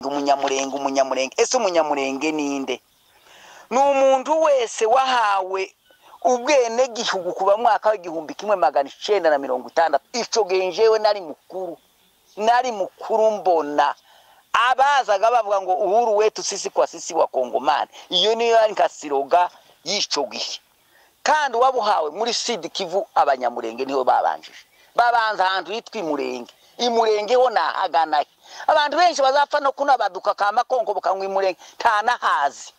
umunyamurenge ese umunyamurenge ninde? Ni umuntu wese wahawe ubwene gihugu kuba mwaka wa 1960. Ico genjewe nari mukuru mbona abazaga bavuga ngo uhuru wetu sisi kwa sisi wa Kongomani. Iyo niyo yari nkasiroga yico gihe. Kandi wabuhawe muri Sud Kivu abanyamurenge niho babanjije. Babanza ahantu yitwa Imurenge. Imurenge ho nahagana. Abantu benshi bazapfa no kunabaduka kama Kongo bukangwa Imurenge ntanahazi.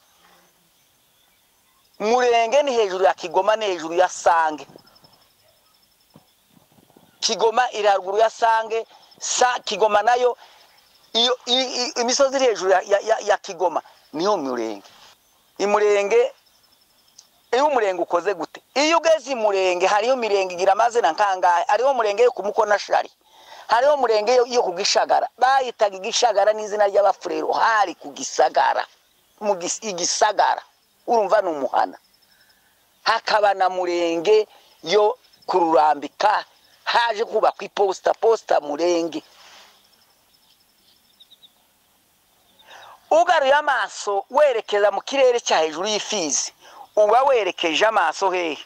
Murenge ni hejuru ya Kigoma, ni hejuru ya Sange. Kigoma iri haruguru ya Sange, Kigoma nayo iyo imisozi iri hejuru ya Kigoma niho Murenge. Imurenge umurenge ukoze gute? Iyo ugeze Imurenge hariyo mirenge igira amazina nkangahe. Hariho Murenge yo kumukona shari, hariho Murenge yo kugishagara. Bayitaga igishagara n'izina ry'abafurero, hari kugisagara igisagara, urumva n'umuhana. Hakaba na Murenge yo kururambika, haje kuba ku posta Murenge. Ugaruye amaso werekeza mu kirere cya hejuru y'Ifizi, uba werekeje amaso hehe?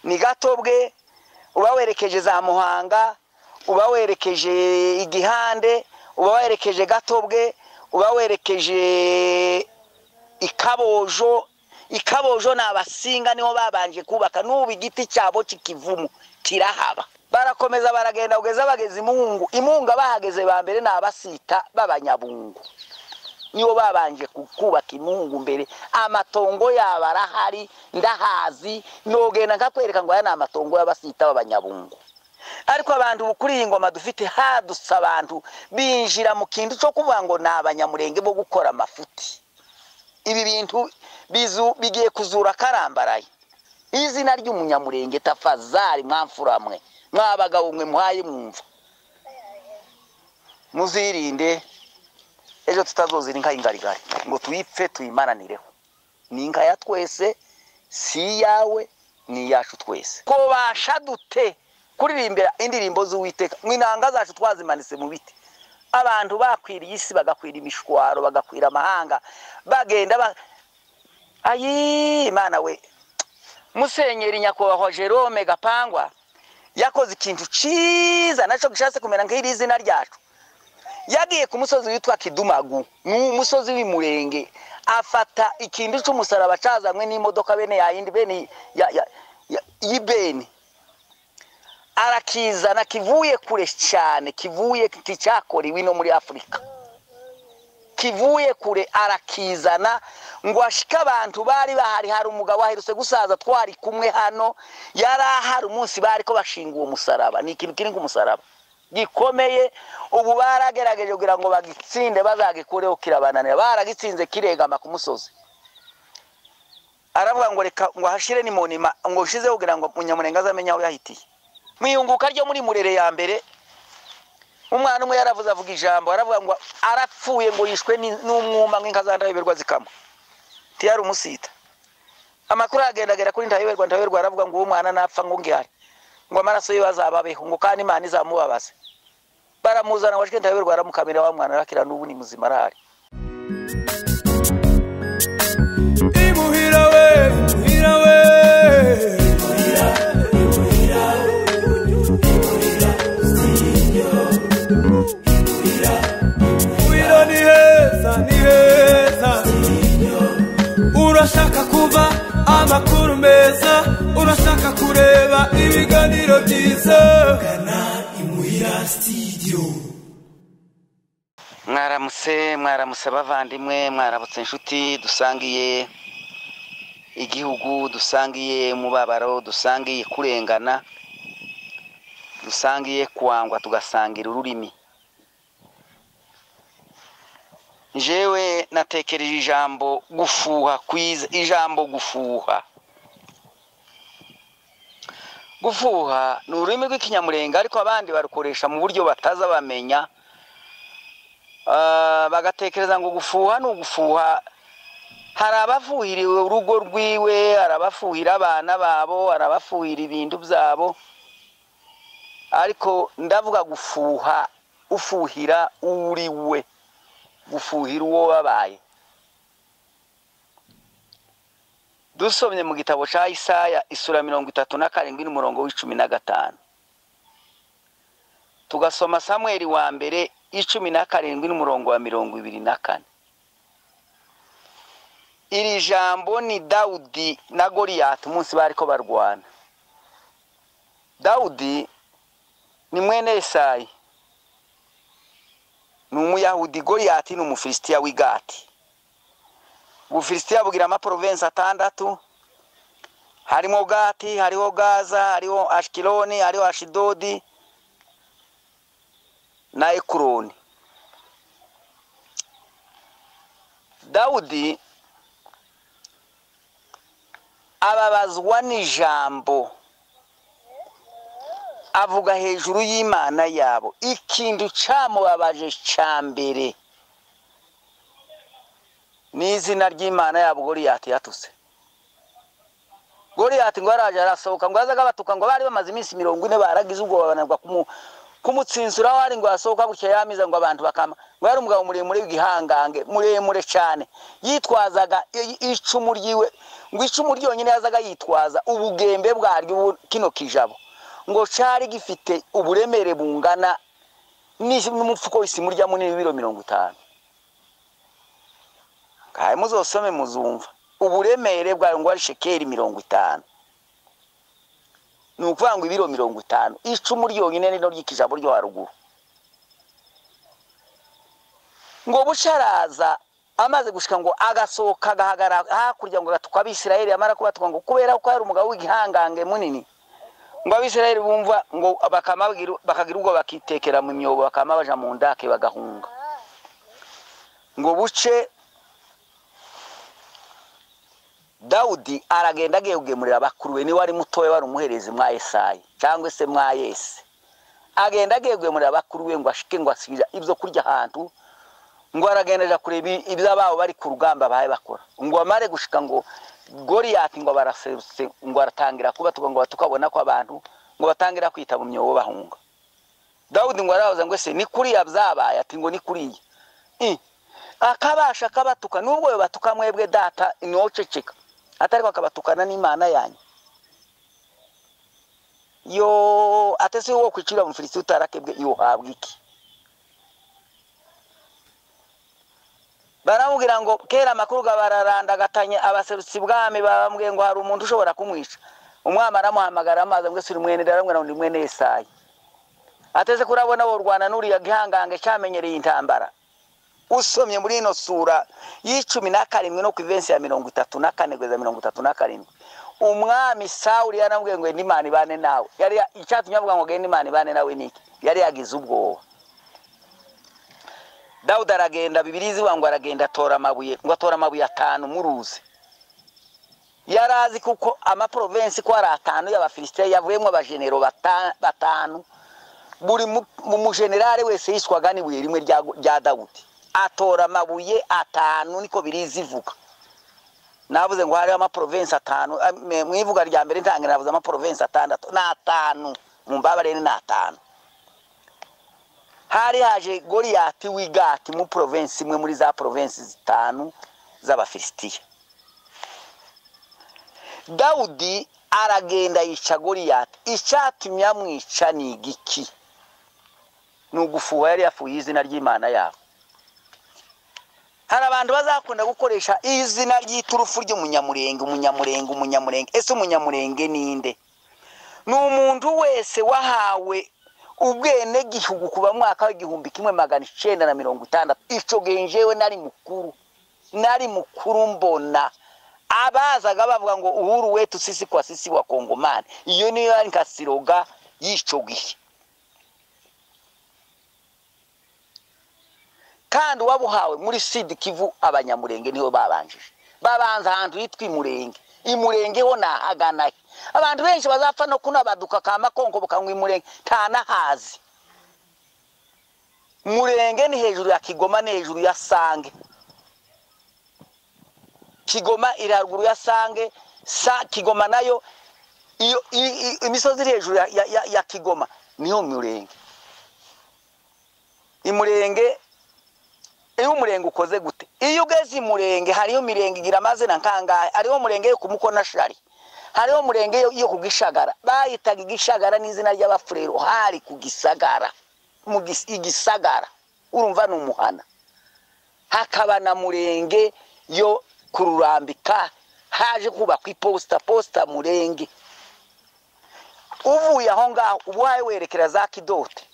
Ni Gatobwe, uba werekeje za Muhanga, uba werekeje Igihande, uba werekeje Gatobwe, uba werekeje Ikabojo n'abasinga niho babanje kubaka. N'ubu igiti cyabo kikivumu kirahaba. Barakomeza baragenda kugeza bageze Imunga bahageze ba mbere n'abasita b'abanyabungu. Niyo babanje kubaka Imungu mbere. Amatongo yabarahari ndahazi, nogenda nkakwereka ngo aya na amatongo y'abasita b'abanyabungu. Ariko abantu bukuri ingoma dufite hadusa abantu binjira mu kintu cyo kuvuga ngo n'abanyamurenge bo gukora amafuti. Ibi bintu bigiye kuzura karambaraye. Izina ry'umunyamurenge tafazari mwamfuramwe, mwabagabo mwe muhaye mwumva. Muzirinde ejo tutazozira inka y'ingarigari ngo tuyipfe tuyimaranireho. Ni inka ya twese, si yawe ni yacu twese. Ko bashadute kuririmbira indirimbo z'Uwiteka, mwinanga zacu twazimanise mu biti. Abantu bakwiriye isi bagakwira imishwaro, bagakwira amahanga, bagenda ayi Imana we. Musenyeri Nyakubahwa Jerome Gapangwa yakoze ikintu ciza naco gishatse kumera nk'iri izina ryacu. Yagiye ku musozi witwa Kidumagu, umusozi w'Imurenge, afata ikintu cy'umusaraba cazamwe n'imodoka bene yayindi bene y'ibeni. Arakizana kivuye kure cyane, kivuye kicyakoriwe no muri Afrika. Kivuye kure arakizana ngo ashika abantu bari bahari. Hari umugabo aherutse gusaza twari kumwe hano, yarahari umunsi bari ko bashinga uwo musaraba. Ni ikintu kiri nk'umusaraba gikomeye. Ubu baragerageje kugira ngo bagitsinde bazagikureho kirabananira. Baragitsinze kiregama ku musozi. Aravuga ngo reka ngo hashire ni monima ngo ushize kugira ngo umunyamurenge azamenya aho yahitiye. Mwiyunguka ryo muri Murere ya mbere, umwana umwe yaravuze avuga ijambo, aravuga ngo arapfuye ngo yishwe n'umwuma nk'inka zandayoberwa zikama. Tiyari umusita. Amakuru agendagera kuri ndayoberwa aravuga ngo uwo mwana napfa ngo ngihari, ngo amaraso ye bazababeho ngo kandi Imana izamubabaze. Baramuzana washike ndayoberwa aramukamira wa mwana arakira n'ubu ni muzima arahari. Imuhira we urashaka kuba amakuru meza, urashaka kureba ibiganiro byiza, gana Imuhira Studio. Mwaramutse bavandimwe, mwaramutse inshuti dusangiye igihugu, dusangiye umubabaro, dusangiye kurengana, dusangiye kwangwa, tugasangira ururimi. Jewe natekereje ijambo gufuha kwiza, ijambo gufuha. Gufuha ni ururimi rw'ikinyamurenge ariko abandi barukoresha mu buryo bataza bamenya. Bagatekereza ngo gufuha ni ugufuha. Hari abafuhiriwe urugo rwiwe, hari abafuhira abana babo, hari abafuhira ibintu byabo. Ariko ndavuga gufuha ufuhira uriwe. gufuhira uwo babaye. Dusomye mu gitabo cya Isaya isura 37 n'umurongo w'15, tugasoma Samueli wa mbere 17 n'umurongo wa 24. Iri jambo ni Dawudi na Goliyati umunsi bariko barwana. Dawudi ni mwene Yesayi, ni umuyahudi. Goliyati ni umufilisitiya w'Igati. Ubufilisitiya bugira amaprovinsi 6, harimo Gati, hariho Gaza, hariho Ashkeloni, hariho Ashidodi na Ekuroni. Dawudi ababazwa n'ijambo, avuga hejuru y'Imana yabo. Ikintu cyamubabaje cyambere ni izina ry'Imana yabo Goliyati yatuse. Goliyati ngo araje arasohoka ngo azaga batuka ngo bari bamaze iminsi 40 baragize ubwo banarwa kumutsinsura wari ngo asohoka gutya yamiza ngo abantu bakama ngo yari umugabo muremure w'igihangange muremure cyane, yitwazaga icumu ryiwe, ngo icumu ryonyine yazaga yitwaza ubugembe bwaryo kino kijabo ngo cyari gifite uburemere bungana n'umufuko w'isimu rya munini biro 50. Kaye muzosome muzumva uburemere bwa ngo ari shekeri 50, nukuvuga ngo ibiro 50. Icumu ryonyine nino ry'ikijabo ryo haruguru. Ngo busharaza amaze gushika ngo agasoka gahagara hakurya ngo gatuka Abisirayeli, amara kubatuka ngo kubera ko ari umugabo w'igihangange munini, ngo Abisirayeli bumva ngo bakagira ubwo bakitekera mu myobo, bakama baja mu ndake bagahunga. Ngo buce Dawudi aragenda agiye kugemurira abakuru be, ni wari mutoye wari umuherezi mwa Yesayi cyangwa se mwa Yese. Agenda agiye kugemurira abakuru be ngo ashike ngo asira ibyo kurya ahantu, ngo aragendeja kureba ibyo ababo bari ku rugamba baye bakora. Ngo amare gushika ngo Goliyati ngo baraserutse, ngo aratangira kuba ngo tukabona ko abantu ngo batangira kwita mu myobo bahunga. Dawudi ngo arabaza ngo ese ni kuri yabyabaye? Ati ngo ni kuri akabasha kabatuka, nubwo batuka mwebwe data inoceceka, atari bakabatukana n'Imana yanyu. Yo atese wo kwicira mu Filisiti utarakebwe yo habwa iki? Baramubwira ngo kera makuru gabararanda gatanye abaserutsi bwami, babambwiye ngo hari umuntu ushobora kumwisha. Umwami aramuhamagara amaze ngo suri mwene daramwe na ndi mwene Yesayi. Atese kurabona bo rwana nuri yagihangange cyamenyereye intambara. Usomye muri ino sura y'17 no ku ivensi ya 34 kugeza 37, umwami Sawuli yanambwiye ngo n'Imana ibane nawe. Yari icyatumye avuga ngo n'Imana ibane nawe niki? Yari yagize ubwoba. Dawudi aragenda, Bibiliya ivuga ngo aragenda atora amabuye, ngo atora amabuye 5 muruzi. Yarazi kuko amaprovinsi ko ari 5 y'Abafilisitiya yavuyemo abagenero 5, buri mu generale wese yiswaga ni buye rimwe rya Dawudi. Atora amabuye 5 niko Bibiliya ivuga. Navuze ngo hari amaprovinsi 5, mwivuga rya mbere ntangira navuze amaprovinsi 6 na 5, mumbabare ni 5. Hari haje Goliyati w'Igati mu provinsi imwe muri za provinsi 5 z'Abafilisitiya. Dawudi aragenda yica Goliyati. Icyatumye amwica ni igiki? Nugufuha yari yafuye izina ry'Imana yabo. Hari abantu bazakunda gukoresha izina ry'iturufu umunyamurenge. Ese umunyamurenge ninde? Ni umuntu wese wahawe ubwene gihugu kuba mwaka wa 1960. Ico genjewe nari mukuru mbona abazaga bavuga ngo uhuru wetu sisi kwa sisi wa Kongomani. Iyo niyo yari nkasiroga y'ico gihe. Kandi wabuhawe muri Sud Kivu abanyamurenge niho babanjije. Babanza ahantu yitwa Imurenge ho nahagana. Abantu benshi bazapfa no kunabaduka kama konko bukangwa Imurenge ntanahazi. Murenge ni hejuru ya Kigoma, ni hejuru ya Sange. Kigoma iri haruguru ya Sange, Kigoma nayo iyo imisozi iri hejuru ya Kigoma niho Murenge. Imurenge iyo umurenge ukoze gute iyo ugeze imurenge hariyo mirenge igira amazina nkangahe hariho umurenge yo kumukona shari hariho umurenge yo kugishagara bayitaga igishagara n'izina ry'abafurero hari kugisagara mu igisagara urumva n'umuhana hakaba na murenge yo kururambika haje kubakwa posta murenge uvuye aho ngaho ubuhaye werekera za Kidote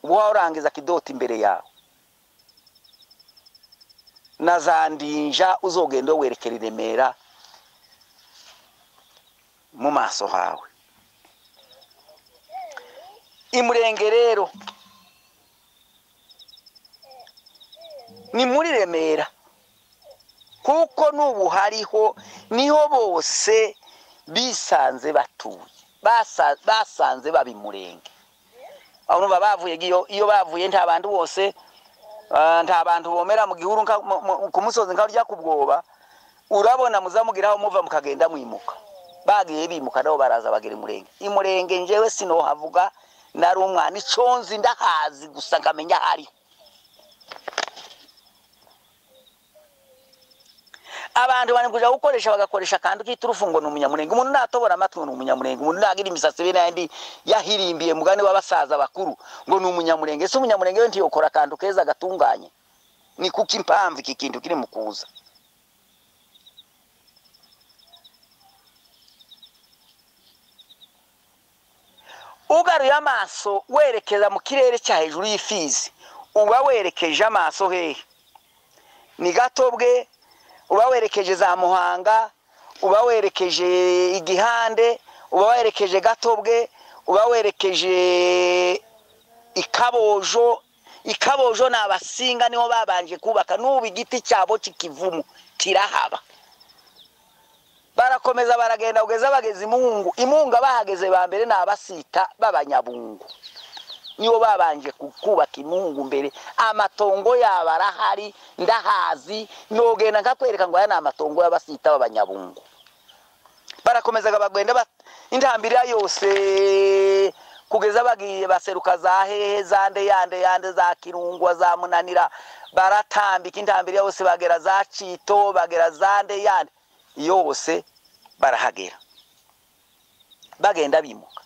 ubuhaye urangiza Kidote imbere yawe na za Ndinja uzogenda werekera i Remera mu maso hawe imurenge rero ni muri Remera kuko nubu hariho niho bose bisanze batuye basanze babimurenge aho numva bavuye iyo bavuye nta bantu bose nta bantu bomera mu gihuru ku musozi nka rya kubwoba urabona muzamugiraho muva mukagenda mwimuka bagiye bimuka nabo baraza bagera imurenge njewe sino havuga nari umwana iconzi ndahazi gusa nkamenya hari abantu bane kuja gukoresha bagakoresha kandi kiturufu ngo n'umunyamurenge umuntu natobora amatwi ngo n'umunyamurenge umuntu nagira imisatsi bene yandi yahirimbiye mugane w'abasaza bakuru ngo n'umunyamurenge se umunyamurenge wenti yokora kandi keza gatunganye ni kuki impamvu iki kintu kiri mukuza ugaruye amaso werekeza mu kirere cya hejuru y'ifizi uba werekeje amaso hehe ni Gatobwe uba werekeje za Muhanga uba werekeje Igihande uba werekeje Gatobwe uba werekeje Ikabojo n'abasinga niho babanje kubaka n'ubu igiti cyabo kikivumu kirahaba barakomeza baragenda ugeza bageze imunga bahageze ba mbere n'abasita babanyabungu nibo babanje kubaka imungu mbere amatongo yabarahari ndahazi nogenda nkakwereka ngo aya n'amatongo y'abasita babanyabungu barakomezaga bagenda intambira yose kugeza bagiye baseruka za hehe zande yande za Kirungwa za Munanira baratambika intambira yose bagera za Cito bagera zande yande yose barahagera bagenda bimuka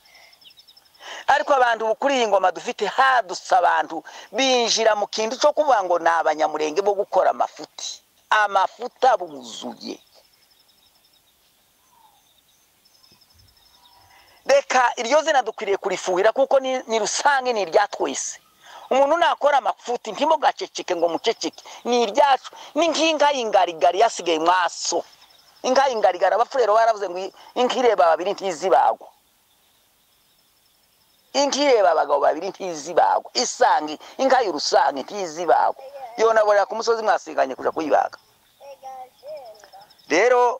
ariko abantu bukuri ingoma dufite hadusa abantu binjira mu kintu cyo kuvuga ngo nabanyamurenge bo gukora amafuta buzuye reka iryo zina dukwiriye kurifuhira kuko ni rusange ni iryatwese umuntu nakora amafuti ntimo gaceceke ngo muceceke ni iryacu ni nkinga y'ingarigari yasigaye mwaso inka y'ingarigari abafurero baravuze ngo inkireba babiri ntizibagwa inkireba abagabo babiri ntizibagwa isangi inka y'urusange ntizibagwa yona borera ku musozi mwasiganye kuja kuyibaga rero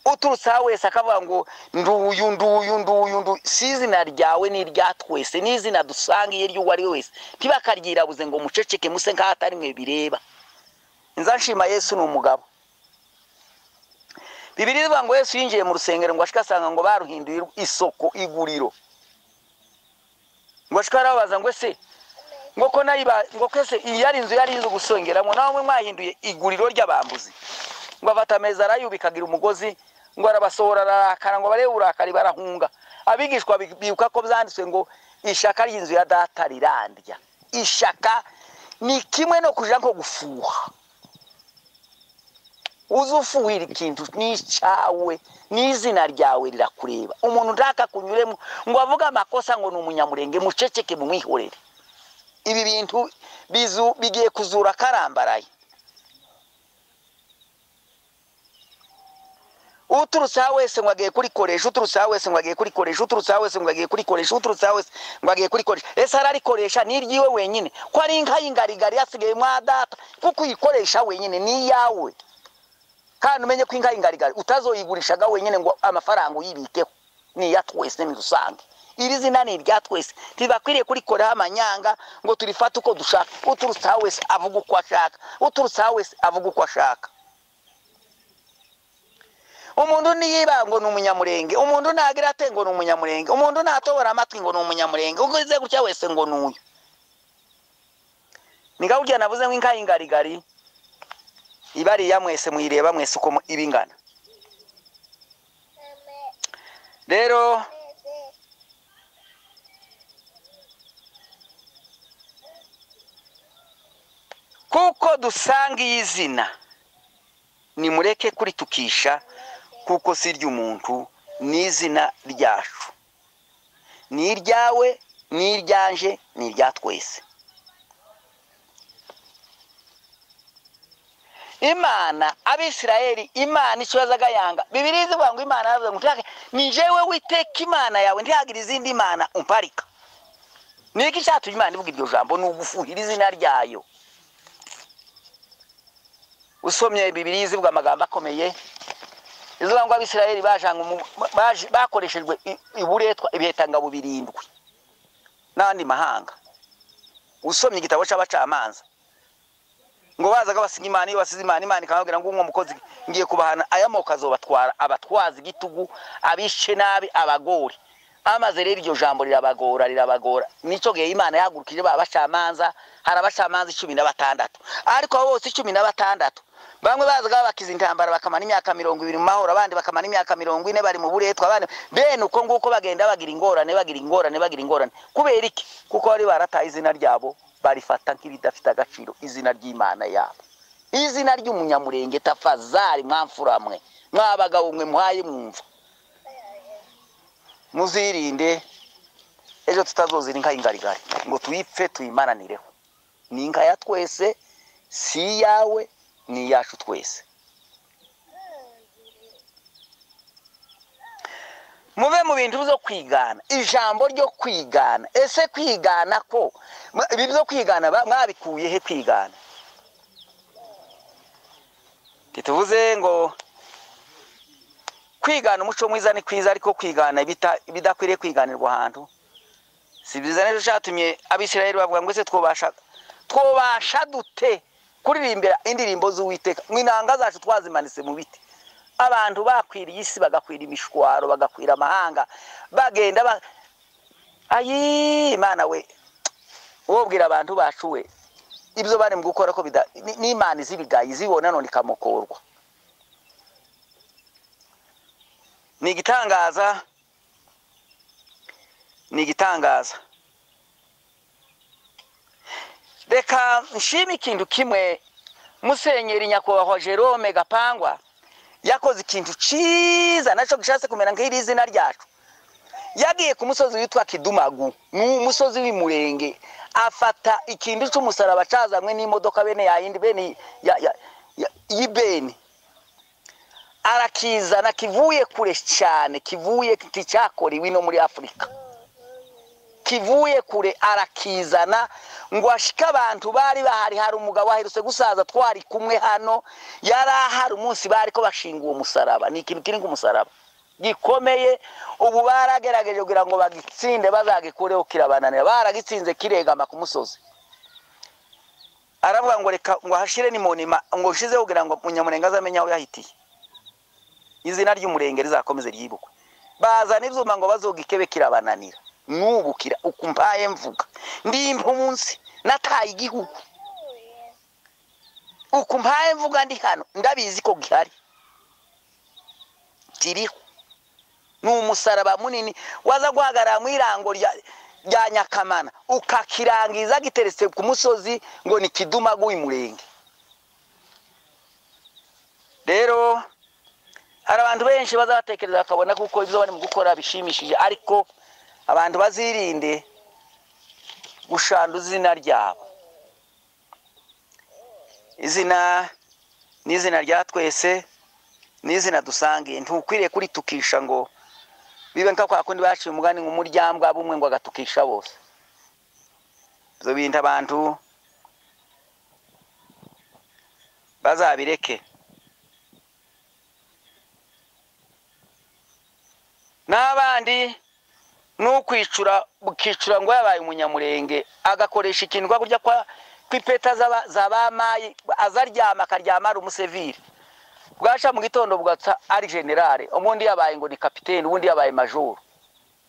uturutsa wese akavuga ngo nduyu sizina ryawe ni iryatwese n'izina dusangiye ryo wari wese ntibakaryirabuze ngo muceceke muse nk'atari mwe bireba inzanshima Yesu ni umugabo Bibiri ivuga ngo Yesu yinjiye mu rusengero ngo ashikasanga ngo baruhinduye isoko iguriro ngo ashikarabaza ngo se ngo ko nayiba ngo kese yari inzu gusongeramo nawe mwahinduye iguriro ry'abambuzi ngo afata ameza arayubikagira umugozi ngo arabasohora arakara ngo barebe urakari barahunga abigishwa bibuka ko byanditswe ngo ishaka ry'inzu ya data rirandya ishaka ni kimwe no kuja nko gufuha uzufuhira ikintu n'icyawe n'izina ryawe rirakureba umuntu ndaka kunyuremo ngo avuga amakosa ngo n'umunyamurenge muceceke mu mwihorere ibi bintu bigiye kuzura karambaraye uturutsa wese ngo agiye kurikoresha uturutsa wese ngo agiye kurikoresha uturutsa wese ngo agiye kurikoresha uturutsa wese ngo agiye kurikoresha ese ararikoresha niryiwe wenyine ko ari inka y'ingarigari yasigaye mwa data kuko uyikoresha wenyine ni yawe kandi umenye ko inka y'ingarigari utazoyigurishaga wenyine ngo amafaranga uyibikeho ni yatwese ni rusange iri zina ni ryatwese tibakwiriye kurikoraho amanyanga ngo turifate uko dushaka uturutsa wese avuga uko ashaka uturutsa wese avuga uko ashaka umuntu niyiba ngo n'umunyamurenge umuntu nagira ate ngo n'umunyamurenge umuntu natobora amatwi ngo n'umunyamurenge ugize gutya wese ngo n'uyu Ningawurya navuze ngo inka y'ingarigari ibariya mwese muyireba mwese uko ibingana. Rero kuko dusanga izina nimureke kuritukisha kuko si ry'umuntu ni izina ryacu, ni iryawe, ni iryanje, ni irya twese. Imana Abisirayeli Imana ikibazaga yanga Bibiliya ivuga ngo Imana yavuze ngo ni jewe witeka Imana yawe ndihagira izindi Imana umparika. Niki cyatuje Imana ivuga iryo jambo n'ugufuhira izina ryayo. Usomye Bibiliya ivuga amagambo akomeye izuba ngo Abisirayeli bakoreshejwe iburetwa ibihetanga bubirindwi n'andi mahanga. Usomye igitabo cy'abacamanza ngo bazaga basiga Imana, iyo basize Imana, Imana ikababwira ngo umwe mukozi ngiye kubahana aya moko azobatwara, abatwaza igitugu, abishe nabi, abagore. Amaze rero iryo jambo rirabagora. Nico gihe Imana yahagurukije babacamanza, hari abacamanza 16 ariko abo bose 16 bamwe bazaga bakiza intambara bakamana imyaka 20 mu mahoro, abandi bakamana imyaka 40 bari mu buretwa, abandi bene uko nguko bagenda bagira ingorane. Kubera iki? Kuko bari barataye izina ryabo, barifata nk'ibidafite agaciro izina ry'Imana yabo. Izina ry'umunyamurenge tafazari mwamfuramwe, mwabagabo mwe muhaye mwumva. Muzirinde ejo tutazozira inka y'ingarigari ngo tuyipfe tuyimaranireho. Ni inka ya twese, si yawe, ni yacu twese. Muve mu bintu byo kwigana, ijambo ryo kwigana. Ese kwigana ko ibi byo kwigana mwabikuye he kwigana? Tituvuze ngo kwigana umuco mwiza ni kwiza, ariko kwigana bidakwiriye kwiganirwa ahantu si byiza. Nejo cyatumye Abisirayeli bavuga ngo ese twobasha dute kuririmbira indirimbo z'Uwiteka, mwinanga zacu twazimanitse mu biti. Abantu bakwiriye isi, bagakwira imishwaro, bagakwira amahanga, bagenda ayi Imana we wobwira abantu bacu we ibyo bari mu gukora ko ni Imana izibigaye izibona none ikamukorwa. Ni igitangaza. Reka nshime ikintu kimwe. Musenyeri Nyakubahwa Jerome Gapangwa yakoze ikintu ciza naco gishatse kumera nk'iri izina ryacu. Yagiye ku musozi witwa Kidumagu, n'umusozi w'Imurenge, afata ikintu cy'umusaraba cazamwe n'imodoka bene yayindi bene y'ibeni, arakizana kivuye kure cyane, kivuye kicyakoriwe no muri Afrika, kivuye kure arakizana ngo ashika abantu bari bahari. Hari umugabo aherutse gusaza twari kumwe hano, yarahari umunsi bari ko bashinga uwo musaraba. Ni ikintu kiri nk'umusaraba gikomeye. Ubu baragerageje kugira ngo bagitsinde bazagikureho kirabananira, baragitsinze kiregama ku musozi. Aravuga ngo reka ngo hashire ni monima ngo shize kugira ngo Munyamurenge azamenya aho yahitiye, izina ry'Umurenge rizakomeze ryibukwe. Bazana ivyuma ngo bazogikebe kirabananira. Nubukira ukumpaye mvuga ndi impunzi nataye igihugu, ukumpaye mvuga ndi hano ndabizi ko gihari kiriho. N'umusaraba munini waza guhagarara mu irango rya Nyakamana ukakirangiza giteretse ku musozi ngo ni Kidumagu w'Imurenge. Rero hari abantu benshi bazatekereza bakabona kuko ibyo bari mu gukora bishimishije, ariko abantu bazirinde gushanduza izina ryabo. Izina ni izina rya twese, ni izina dusangiye. Ntukwiriye kuritukisha ngo bibe nka kwa kundi baciye umugani ngo umuryambwa bumwe ngo agatukisha bose. Ibyo bintu abantu bazabireke. N'abandi nukwicura bukicura ngo yabaye umunyamurenge agakoresha ikintu kurya kwa kwipeta zabamaye azaryama akaryama ari umuseviri, bwaca mu gitondo bwatsa ari generale, umundi yabaye ngo ni kapiteni, ubundi yabaye majoro.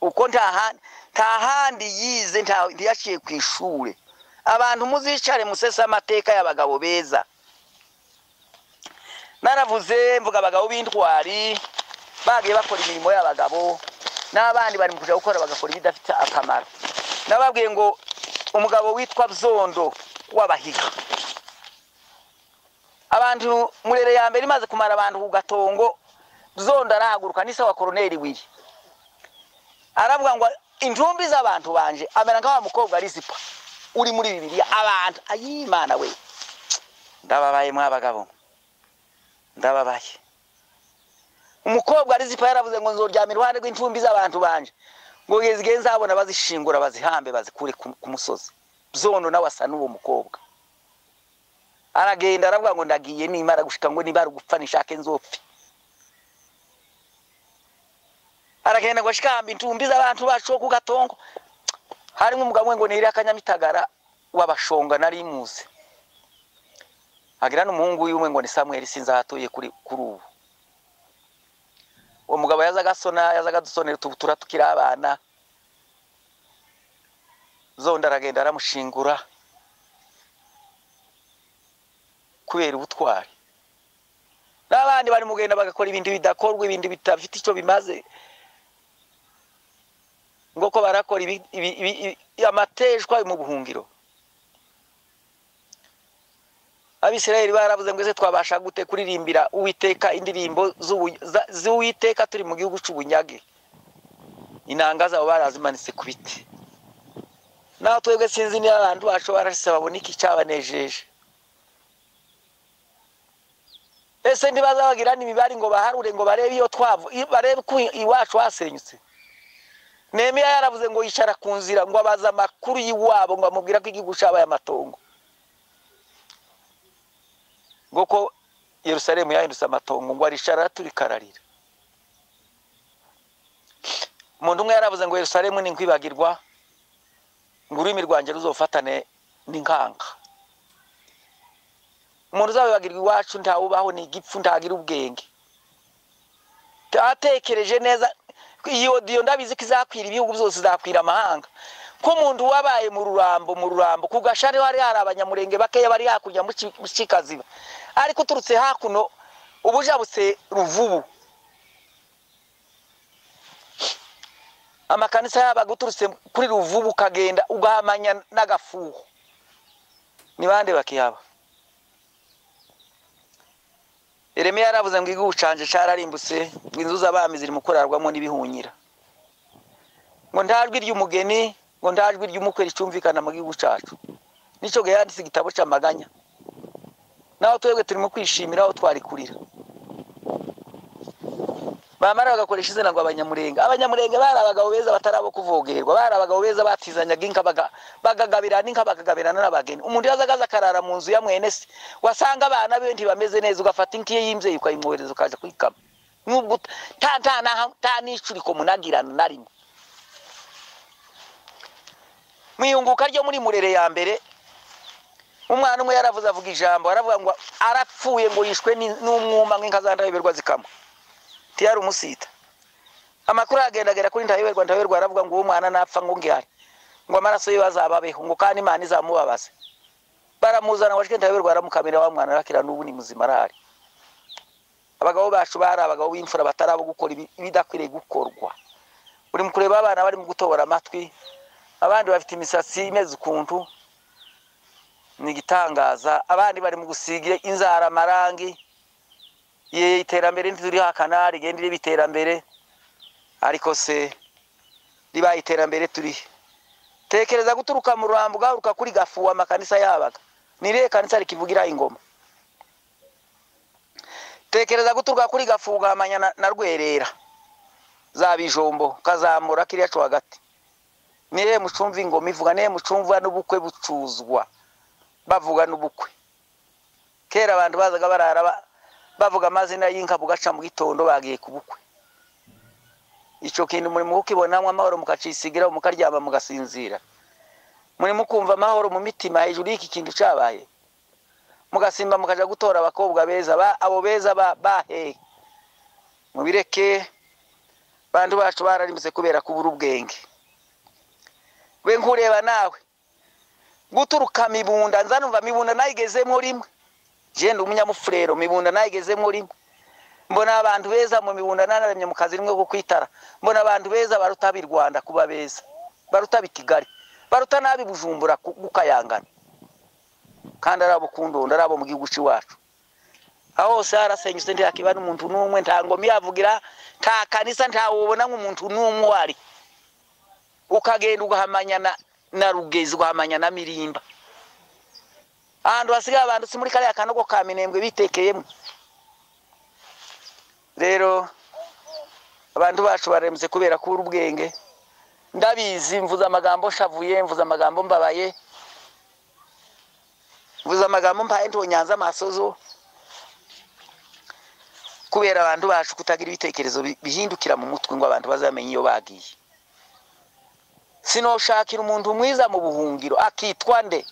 Uko nta handi yize, nta yaciye ku ishure, abantu muzicare musesa amateka y'abagabo beza. Naravuze mvuga abagabo b'intwari bagiye bakora imirimo y'abagabo n'abandi bari mu kuja gukora bagakora ibidafite akamaro. Nababwiye ngo umugabo witwa Bzondo w'abahiga, abantu murere ya mbere imaze kumara abantu ku Gatongo, Bzondo arahaguruka n'isa wa Colonel Wili aravuga ngo intumbi z'abantu banje amera nka wa mukobwa Risipa uri muri Bibiliya. Abantu ayimana we, ndababaye mwabagabo, ndababaye. Umukobwa Risipa yaravuze ngo nzoryamira iruhande rw'intumbi z'abantu banje ngo gezige nzabona bazishingura bazihambe bazikure ku musozi. Bzondo nawe asa n'uwo mukobwa aragenda aravuga ngo ndagiye nimara gushika ngo nibara gupfa nishake nzopfe. Aragenda ngo shikamba intumbi z'abantu bacu ku Gatongo. Harimo umugabo ngo niri akanyamitagara w'abashonga nari muze, agira n'umuhungu y'umwe ngo ni Samuel sinzahatoye kuri ubu. Uwo mugabo yazaga dusonera tubutura tukira abana. Bzondo aragenda aramushingura kubera ubutwari. N'abandi bari mugenda bagakora ibindi bidakorwa, ibindi bitafite icyo bimaze, ngo ko barakora amateshwa mu buhungiro. Abisirayeli baravuze ngo ese twabasha gute kuririmbira Uwiteka indirimbo z'Uwiteka turi mu gihugu cy'ubunyage? Inanga zabo barazimanitse ku biti. Naho twebwe sinzi ni abantu bacu barashise babona iki cyabanejeje. Ese ndibazabagira n'imibari ngo baharure ngo barebe iyo twavu, barebe ko iwacu hasenyutse. Nehemiya yaravuze ngo yicara ku nzira ngo abaza makuru yiwabo ngo amubwira ko igihugu cyabaye amatongo, ngo ko Yerusalemu yahindutse amatongo, ngo arishara turikararira. Umuntu umwe yaravuze ngo Yerusalemu ni nkwibagirwa, ngo ururimi rwanjye ruzofatane n'inkanga. Umuntu uzabibagirwa iwacu ntawubaho, ni igipfu ntagira ubwenge. Tatekereje neza iyo diyo ndabizi ko izakwira ibihugu byose, izakwira amahanga. Ko umuntu wabaye mu rurambo ku Gashari hari abanyamurenge bakeya bari hakurya mu Kikaziba, ariko turutse hakuno ubujabutse Ruvubu amakanisa yabaga uturutse kuri Ruvubu kagenda ugahamanya n'agafuho. Ni bande bakiyaba? Yeremiya yaravuze ngo igihugu canje cararimbutse, ngo inzu z'abami ziri mu kurarwamo n'ibihunyira, ngo ntajwi ry'umugeni, ngo ntajwi ry'umukwe ricumvikana mu gihugu cacu. Nico ge yanditse igitabo c'amaganya. Naho twebwe turi mu kwishimira aho twari kurira. Bamara bagakoresha izina ngo abanyamurenge. Abanyamurenge bari abagabo beza batarabo kuvogerwa, bari abagabo beza batizanyaga inka bagagabirana inka bakagabirana n'abageni. Umuntu yazagaza karara mu nzu ya mwene se, wasanga abana be ntibameze neza, ugafata inkiye yimze ukayimwohereza ukaje kwikama. Nubwo ta n'icuriko munagirana narimo. Mwiyunguka ryo muri Murere ya mbere, umwana umwe yaravuze avuga ijambo, aravuga ngo arapfuye ngo yishwe n'umwuma nk'inka zandayoberwa zikama. Tiyari umusita. Amakuru agendagera kuri ndayoberwa aravuga ngo uwo mwana napfa ngo ngihari, ngo amaraso ye bazababeho, ngo kandi Imana izamubabaze. Baramuzana washike ndayoberwa aramukamira wa mwana arakira n'ubu ni muzima arahari. Abagabo bacu bari abagabo b'imfura batarabo gukora ibidakwiriye gukorwa. Uri mu kureba abana bari mu gutobora amatwi, abandi bafite imisatsi imeze ukuntu, ni gitangaza. Abandi bari mu gusigira inzara amarangi. Ye iterambere ntituri hakana rigendire biterambere, ariko se riba iterambere turi. Tekereza guturuka mu Rurambo garuka kuri Gafuwa amakanisa yabaga. Nire kanisa rikivugira ingoma. Tekereza guturuka kuri Gafuga amanya na Rwerera za Bijombo kazamura kiriya cyo hagati. Nire mucumva ingoma ivuga, ne mucumva n'ubukwe bucuzwa, bavuga n'ubukwe. Kera abantu bazaga barara bavuga amazina y'inka bugaca mu gitondo bagiye kubukwe. Ico kintu muri mukibonamwe amahoro mukacisigira mukaryama mugasinzira. Muri mukumva amahoro mu mitima hejuru y'iki kintu cabaye. Mugasimba mukaja gutora abakobwa beza abo beza bahe. Mubireke bantu bacu bararimbutse kubera kubura ubwenge. We nkureba nawe guturuka Mibunda nzanumva Mibunda nayigezemo rimwe genda umunyamufurero Mibunda nayigezemo rimwe mbona abantu beza mu Mibunda nanaremye mu kazi rimwe ko kwitara mbona abantu beza baruta bi Rwanda kuba beza baruta bi Kigali baruta nabi Bujumbura gukayangana kandi arabo kundonda arabo mu gihugu ciwacu aho sara senyuse ndi akiba n'umuntu numwe ntango miyavugira ta kanisa ntawubona nk'umuntu numwe wari ukagenda ugahamanya na Rugezi ugahamanya na Mirimba ahantu hasigaye abantu si muri kare akanogo ka Minembwe bitekeyemo rero abantu bacu baremze kubera kuri ubwenge ndabizi mvuza amagambo shavuye mvuza amagambo mbabaye mvuza amagambo mpaye ntonyanza amasozo kubera abantu bacu kutagira ibitekerezo bihindukira mu mutwe ngo abantu bazamenye iyo bagiye sino shakira umuntu mwiza mu buhungiro akitwa nde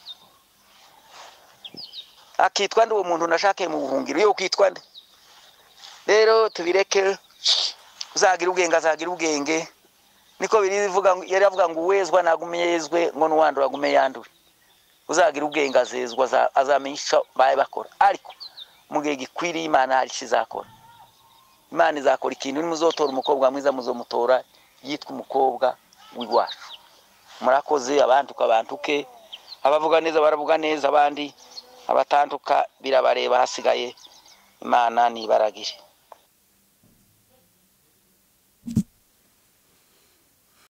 uwo muntu nashake mu buhungiro yo kwitwa nde rero tubireke uzagira ubwenge niko birivuga yari avuga ngo uwezwa nagumyezwe ngo nuwandura agume yandure uzagira ubwenge azezwa azamenyisha baye bakora ariko mugihe gikwiriye Imana hari kizakora Imana izakora ikintu nimuzotora umukobwa mwiza muzomutora yitwa umukobwa w'iwacu murakoze abantuke abavuga neza baravuga neza abandi abatantuka birabareba hasigaye Imana nibaragire